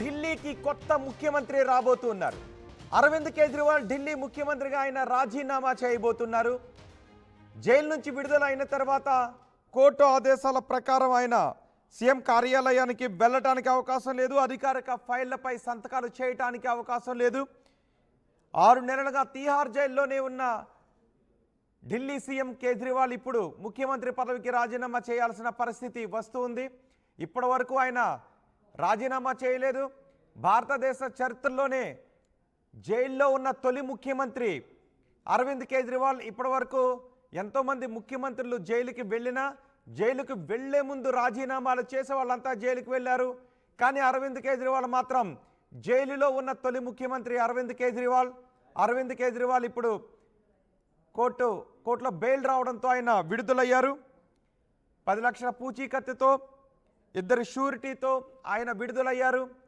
ఢిల్లీకి కొత్త ముఖ్యమంత్రి రాబోతున్నారు. అరవింద్ కేజ్రీవాల్ ఢిల్లీ ముఖ్యమంత్రిగా ఆయన రాజీనామా చేయబోతున్నారు. జైలు నుంచి విడుదల అయిన తర్వాత కోర్టు ఆదేశాల ప్రకారం ఆయన సీఎం కార్యాలయానికి వెళ్ళటానికి అవకాశం లేదు. అధికారిక ఫైళ్లపై సంతకాలు చేయటానికి అవకాశం లేదు. 6 నెలలుగా తీహార్ జైల్లోనే ఉన్న ఢిల్లీ సీఎం కేజ్రీవాల్ ఇప్పుడు ముఖ్యమంత్రి పదవికి రాజీనామా చేయాల్సిన పరిస్థితి వస్తుంది. ఇప్పటి వరకు ఆయన రాజీనామా చేయలేదు. భారతదేశ చరిత్రలోనే జైల్లో ఉన్న తొలి ముఖ్యమంత్రి అరవింద్ కేజ్రీవాల్. ఇప్పటి వరకు ఎంతోమంది ముఖ్యమంత్రులు జైలుకి వెళ్ళినా జైలుకు వెళ్లే ముందు రాజీనామాలు చేసే వాళ్ళంతా జైలుకి వెళ్ళారు. కానీ అరవింద్ కేజ్రీవాల్ మాత్రం జైలులో ఉన్న తొలి ముఖ్యమంత్రి అరవింద్ కేజ్రీవాల్ ఇప్పుడు కోర్టులో బెయిల్ రావడంతో ఆయన విడుదలయ్యారు. 10 లక్షల పూచీకత్తుతో 2 షూరిటీతో ఆయన విడుదలయ్యారు.